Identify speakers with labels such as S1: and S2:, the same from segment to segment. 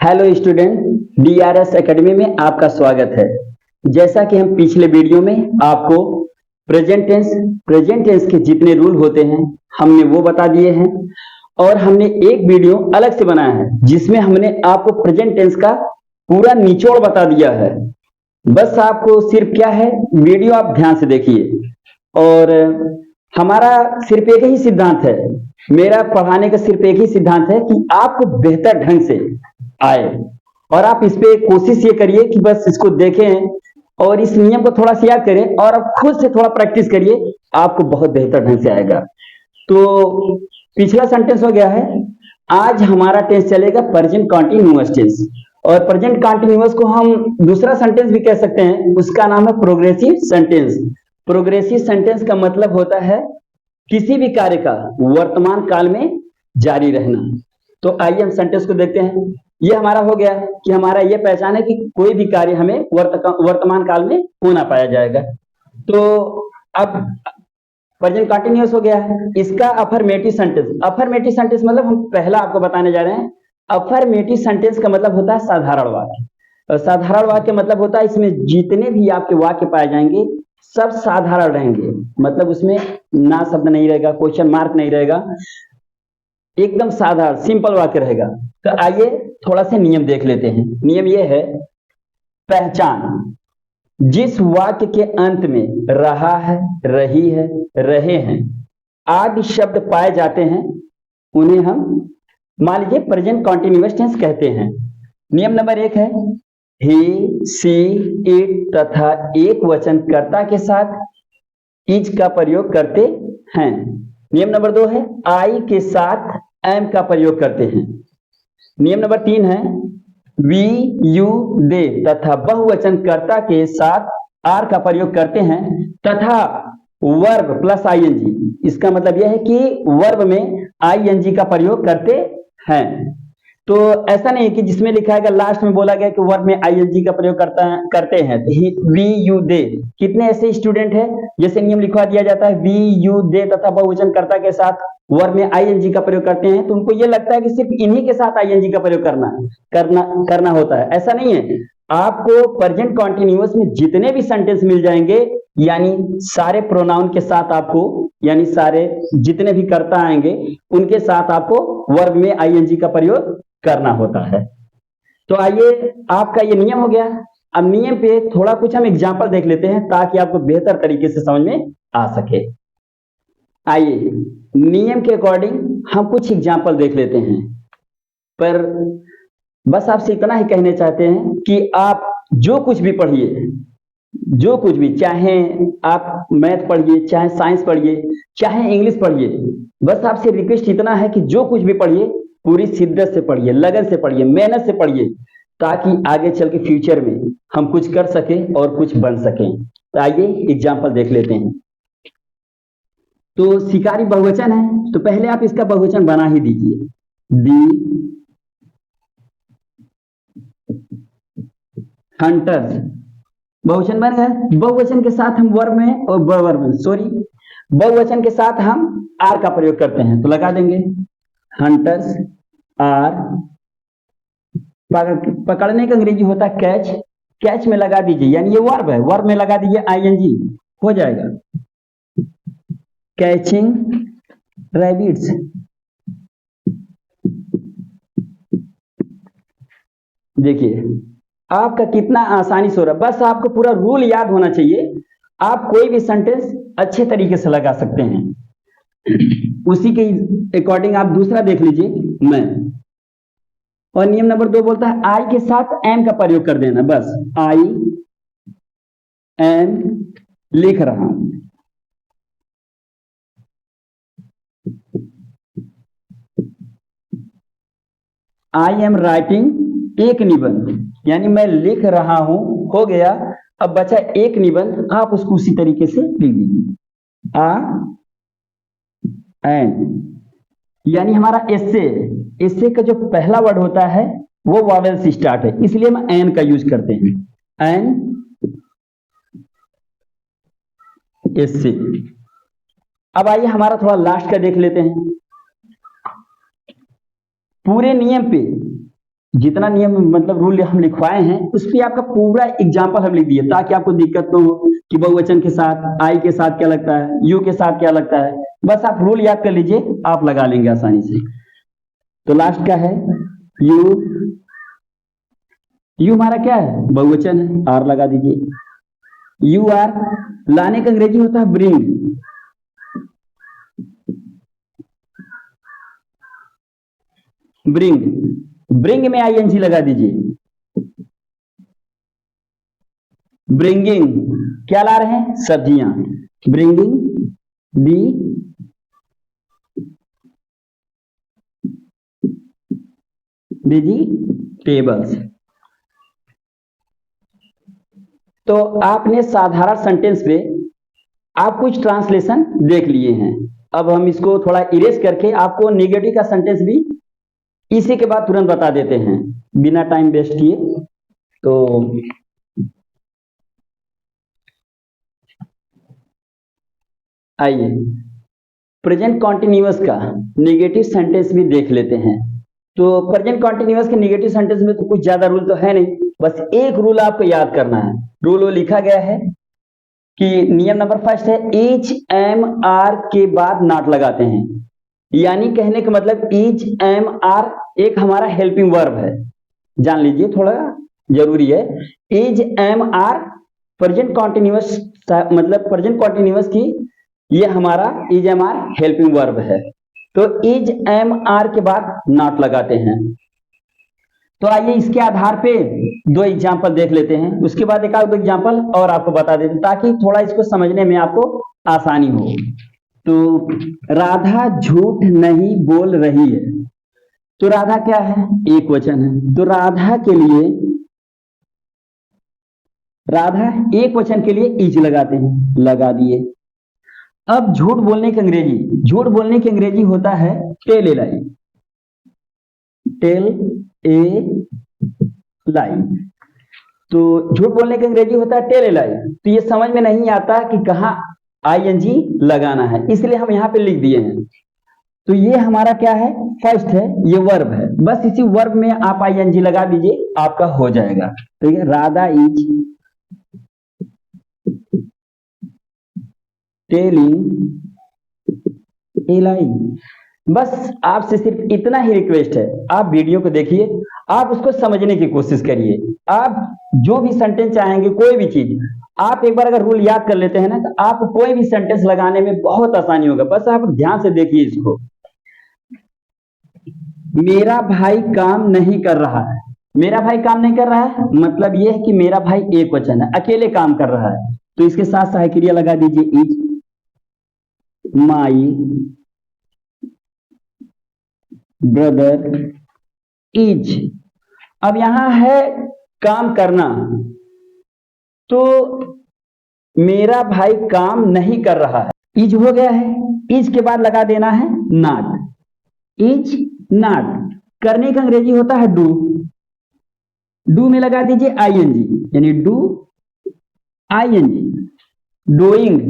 S1: Hello student, DRS academy में आपका स्वागत है। जैसा कि हम पिछले वीडियो में आपको प्रेजेंट टेंस के जितने रूल होते हैं हमने वो बता दिए हैं, और हमने एक वीडियो अलग से बनाया है जिसमें हमने आपको प्रेजेंट टेंस का पूरा निचोड़ बता दिया है। बस आपको सिर्फ क्या है, वीडियो आप ध्यान से देखिए। और हमारा सिर्फ एक ही सिद्धांत है, मेरा पढ़ाने का सिर्फ एक ही सिद्धांत है कि आपको बेहतर ढंग से आए, और आप इस पे कोशिश ये करिए कि बस इसको देखें और इस नियम को थोड़ा सा याद करें और आप खुद से थोड़ा प्रैक्टिस करिए, आपको बहुत बेहतर ढंग से आएगा। तो पिछला सेंटेंस हो गया है, आज हमारा टेंस चलेगा प्रेजेंट कंटीन्यूअस टेंस। और प्रेजेंट कंटीन्यूअस को हम दूसरा सेंटेंस भी कह सकते हैं, उसका नाम है प्रोग्रेसिव सेंटेंस। प्रोग्रेसिव सेंटेंस का मतलब होता है किसी भी कार्य का वर्तमान काल में जारी रहना। तो आइए हम सेंटेंस को देखते हैं। ये हमारा हो गया कि हमारा ये पहचान है कि कोई भी कार्य हमें वर्तमान काल में होना पाया जाएगा। तो अब प्रेजेंट कंटीन्यूअस हो गया है। इसका अफर्मेटिव सेंटेंस मतलब हम पहला आपको बताने जा रहे हैं। अफर्मेटिव सेंटेंस का मतलब होता है साधारण वाक्य। और साधारण वाक्य मतलब होता है इसमें जितने भी आपके वाक्य पाए जाएंगे सब साधारण रहेंगे, मतलब उसमें ना शब्द नहीं रहेगा, क्वेश्चन मार्क नहीं रहेगा, एकदम साधारण सिंपल वाक्य रहेगा। तो आइए थोड़ा सा नियम देख लेते हैं। नियम ये है, पहचान, जिस वाक्य के अंत में रहा है, रही है, रहे हैं आदि शब्द पाए जाते हैं उन्हें हम मान लीजिए प्रेजेंट कंटीन्यूअस टेंस कहते हैं। नियम नंबर 1 है, ही, सी, इट तथा एक वचन कर्ता के साथ इज का प्रयोग करते हैं। नियम नंबर 2 है, आई के साथ एम का प्रयोग करते हैं। नियम नंबर 3 है, वी, यू, दे तथा बहुवचन कर्ता के साथ आर का प्रयोग करते हैं तथा वर्ब प्लस आईएनजी। इसका मतलब यह है कि वर्ब में आईएनजी का प्रयोग करते हैं। तो ऐसा नहीं कि जिसमें लिखा है लास्ट में बोला गया कि वर्ब में आईएनजी का प्रयोग करते हैं। वी, यू, दे, कितने ऐसे स्टूडेंट हैं जैसे नियम लिखवा दिया जाता है वी, यू, दे तथा बहुवचन कर्ता के साथ वर्ब में आईएनजी का प्रयोग करते हैं, तो उनको ये लगता है कि सिर्फ इन्हीं के साथ आईएनजी का प्रयोग करना होता है। ऐसा नहीं है। आपको प्रेजेंट कंटीन्यूअस में जितने भी सेंटेंस मिल जाएंगे, यानी सारे प्रोनाउन के साथ आपको, यानी सारे जितने भी कर्ता आएंगे उनके साथ आपको वर्ब में आईएनजी का प्रयोग करना होता है। तो आइए, आपका ये नियम हो गया। अब नियम पे थोड़ा कुछ हम एग्जांपल देख लेते हैं ताकि आपको बेहतर तरीके से समझ में आ सके। आइए नियम के अकॉर्डिंग हम कुछ एग्जांपल देख लेते हैं, पर बस आपसे इतना ही कहना चाहते हैं कि आप जो कुछ भी पढ़िए, जो कुछ भी, चाहे आप मैथ पढ़िए, चाहे साइंस पढ़िए, चाहे इंग्लिश पढ़िए, बस आपसे रिक्वेस्ट इतना है कि जो कुछ भी पढ़िए पूरी शिद्दत से पढ़िए, लगन से पढ़िए, मेहनत से पढ़िए, ताकि आगे चल के फ्यूचर में हम कुछ कर सकें और कुछ बन सकें। तो आइए एग्जाम्पल देख लेते हैं। तो शिकारी बहुवचन है, तो पहले आप इसका बहुवचन बना ही दीजिए। दी हंटर्स बहुवचन बन गया। बहुवचन के साथ हम वर्ब में और बहुवचन के साथ हम आर का प्रयोग करते हैं, तो लगा देंगे हंटर्स आर। पकड़ने का अंग्रेजी होता है कैच, कैच में लगा दीजिए, यानी ये वर्ब है, वर्ब में लगा दीजिए आईएनजी, हो जाएगा कैचिंग रैबिट्स। देखिए आपका कितना आसानी से हो रहा है। बस आपको पूरा रूल याद होना चाहिए, आप कोई भी सेंटेंस अच्छे तरीके से लगा सकते हैं। उसी के अकॉर्डिंग आप दूसरा देख लीजिए, मैं, और नियम नंबर 2 बोलता है आई के साथ एम का प्रयोग कर देना। बस आई एम लिख रहा हूं, आई एम राइटिंग एक निबंध, यानी मैं लिख रहा हूं, हो गया। अब बचा एक निबंध, आप उसको उसी तरीके से लिख लीजिए आ एन, यानी हमारा एस्से का जो पहला वर्ड होता है वो वॉवेल से स्टार्ट है, इसलिए हम एन का यूज करते हैं, एन एस्से। अब आइए हमारा थोड़ा लास्ट का देख लेते हैं। पूरे नियम पे जितना नियम मतलब रूल हम लिखवाए हैं उस पे आपका पूरा एग्जाम्पल हम लिख दिए ताकि आपको दिक्कत न हो कि बहुवचन के साथ आई के साथ क्या लगता है, यू के साथ क्या लगता है। बस आप रूल याद कर लीजिए, आप लगा लेंगे आसानी से। तो लास्ट का है यू। यू हमारा क्या है, बहुवचन है, आर लगा दीजिए। यू आर लाने का अंग्रेजी होता है ब्रिंग। ब्रिंग, ब्रिंग में आईएनजी लगा दीजिए। ब्रिंगिंग क्या ला रहे हैं, सब्जियां। ब्रिंगिंग दी वेजिटेबल्स। तो आपने साधारण सेंटेंस पे आप कुछ ट्रांसलेशन देख लिए हैं। अब हम इसको थोड़ा इरेज करके आपको नेगेटिव का सेंटेंस भी इसी के बाद तुरंत बता देते हैं बिना टाइम वेस्ट किए। तो आइए प्रेजेंट कॉन्टिन्यूअस का नेगेटिव सेंटेंस भी देख लेते हैं। तो प्रेजेंट कॉन्टिन्यूअस के नेगेटिव सेंटेंस में तो कुछ ज्यादा रूल तो है नहीं, बस एक रूल आपको याद करना है। रूल वो लिखा गया है कि नियम नंबर फर्स्ट है इच एम आर के बाद नॉट लगाते हैं। यानी कहने का मतलब इच एम आर एक हमारा हेल्पिंग वर्ब है, जान लीजिए, थोड़ा जरूरी है। Is am are present continuous मतलब प्रेजेंट कॉन्टिन्यूअस की ये हमारा is am are helping verb है। तो इज एम आर के बाद नॉट लगाते हैं। तो आइए इसके आधार पे दो एग्जाम्पल देख लेते हैं, उसके बाद एक आध एग्जाम्पल और आपको बता देते हैं ताकि थोड़ा इसको समझने में आपको आसानी हो। तो राधा झूठ नहीं बोल रही है। तो राधा क्या है, एक वचन है। तो राधा के लिए, राधा एक वचन के लिए इज लगाते हैं, लगा दिए। अब झूठ बोलने के अंग्रेजी, झूठ बोलने के अंग्रेजी होता है tell a lie. Tell a लाई। तो झूठ बोलने के अंग्रेजी होता है टेल ए लाई। तो ये समझ में नहीं आता कि कहाँ आईएनजी लगाना है, इसलिए हम यहाँ पे लिख दिए हैं। तो ये हमारा क्या है, फर्स्ट है, ये वर्ब है। बस इसी वर्ब में आप आईएनजी लगा दीजिए, आपका हो जाएगा। तो ये राधा इज टेलिंग ए लाई। बस आपसे सिर्फ इतना ही रिक्वेस्ट है, आप वीडियो को देखिए, आप उसको समझने की कोशिश करिए। आप जो भी सेंटेंस चाहेंगे, कोई भी चीज, आप एक बार अगर रूल याद कर लेते हैं ना, तो आप कोई भी सेंटेंस लगाने में बहुत आसानी होगा। बस आप ध्यान से देखिए इसको। मेरा भाई काम नहीं कर रहा है। मेरा भाई काम नहीं कर रहा है मतलब यह है कि मेरा भाई एक वचन है, अकेले काम कर रहा है। तो इसके साथ सहायक क्रिया लगा दीजिए इज। My brother is. अब यहां है काम करना, तो मेरा भाई काम नहीं कर रहा है, इज हो गया है। इज के बाद लगा देना है नॉट। इज नॉट करने का अंग्रेजी होता है डू। डू में लगा दीजिए आईएनजी, यानी डू आईएनजी। डूइंग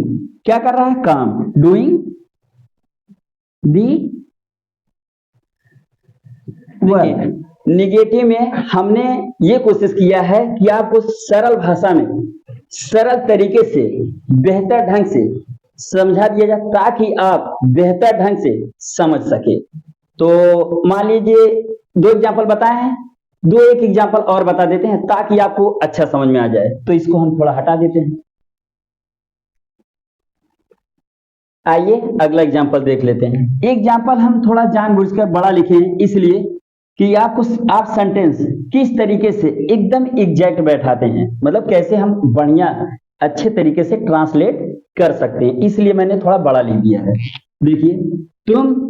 S1: क्या कर रहा है, काम। Doing the work. निगेटिव में हमने ये कोशिश किया है कि आपको सरल भाषा में, सरल तरीके से, बेहतर ढंग से समझा दिया जाए ताकि आप बेहतर ढंग से समझ सके। तो मान लीजिए दो एग्जाम्पल बताए हैं, दो एक एग्जाम्पल और बता देते हैं ताकि आपको अच्छा समझ में आ जाए। तो इसको हम थोड़ा हटा देते हैं। आइए अगला एग्जाम्पल देख लेते हैं। एग्जाम्पल हम थोड़ा जानबूझकर बड़ा लिखे हैं, इसलिए कि आपको आप सेंटेंस किस तरीके से एकदम एग्जैक्ट बैठाते हैं, मतलब कैसे हम बढ़िया अच्छे तरीके से ट्रांसलेट कर सकते हैं, इसलिए मैंने थोड़ा बड़ा लिख दिया है। देखिए, तुम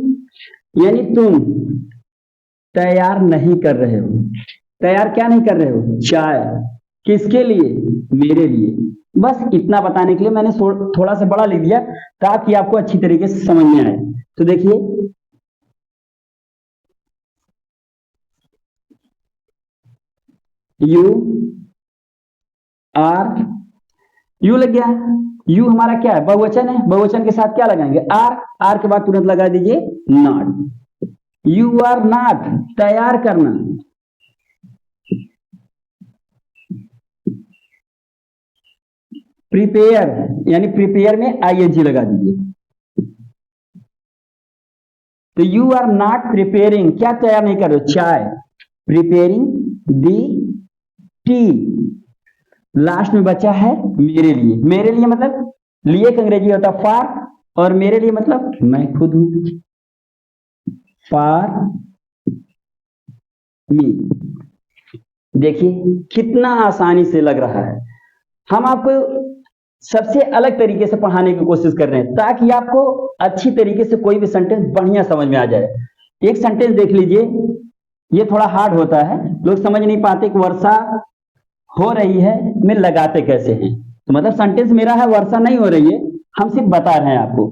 S1: यानी तुम तैयार नहीं कर रहे हो। तैयार क्या नहीं कर रहे हो, चाय। किसके लिए, मेरे लिए। बस इतना बताने के लिए मैंने थोड़ा सा बड़ा लिख दिया ताकि आपको अच्छी तरीके से समझ में आए। तो देखिए, यू आर, यू लग गया। यू हमारा क्या है, बहुवचन है। बहुवचन के साथ क्या लगाएंगे, आर। आर के बाद तुरंत लगा दीजिए नॉट। यू आर नॉट तैयार करना। प्रिपेयर, यानी प्रिपेयर में आईएनजी लगा दीजिए। तो यू आर नॉट प्रिपेयरिंग, क्या तैयार नहीं कर रहे हो? चाय। प्रिपेयरिंग दी टी। लास्ट में बचा है मेरे लिए। मेरे लिए मतलब लिए का अंग्रेजी होता है फॉर, और मेरे लिए मतलब मैं खुद हूं, फॉर मी। देखिए कितना आसानी से लग रहा है। हम आपको सबसे अलग तरीके से पढ़ाने की कोशिश कर रहे हैं ताकि आपको अच्छी तरीके से कोई भी सेंटेंस बढ़िया समझ में आ जाए। एक सेंटेंस देख लीजिए, ये थोड़ा हार्ड होता है, लोग समझ नहीं पाते कि वर्षा हो रही है में लगाते कैसे हैं। तो मतलब सेंटेंस मेरा है वर्षा नहीं हो रही है, हम सिर्फ बता रहे हैं आपको।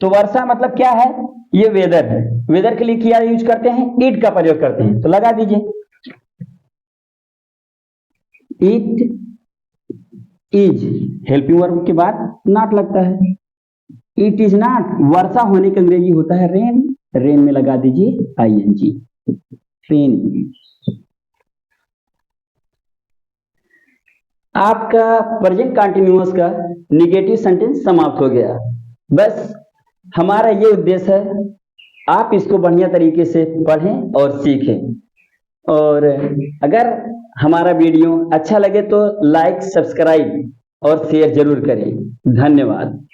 S1: तो वर्षा मतलब क्या है? ये वेदर है। वेदर के लिए क्या यूज करते हैं? इट का प्रयोग करते हैं। तो लगा दीजिए इट इज। हेल्पिंग वर्ब के बाद नॉट लगता है। इट इज नॉट, वर्षा होने का अंग्रेजी होता है रेन। रेन में लगा दीजिए आईएनजी, रेन। आपका प्रेजेंट कंटिन्यूअस का निगेटिव सेंटेंस समाप्त हो गया। बस हमारा ये उद्देश्य है आप इसको बढ़िया तरीके से पढ़ें और सीखें। और अगर हमारा वीडियो अच्छा लगे तो लाइक, सब्सक्राइब और शेयर जरूर करें। धन्यवाद।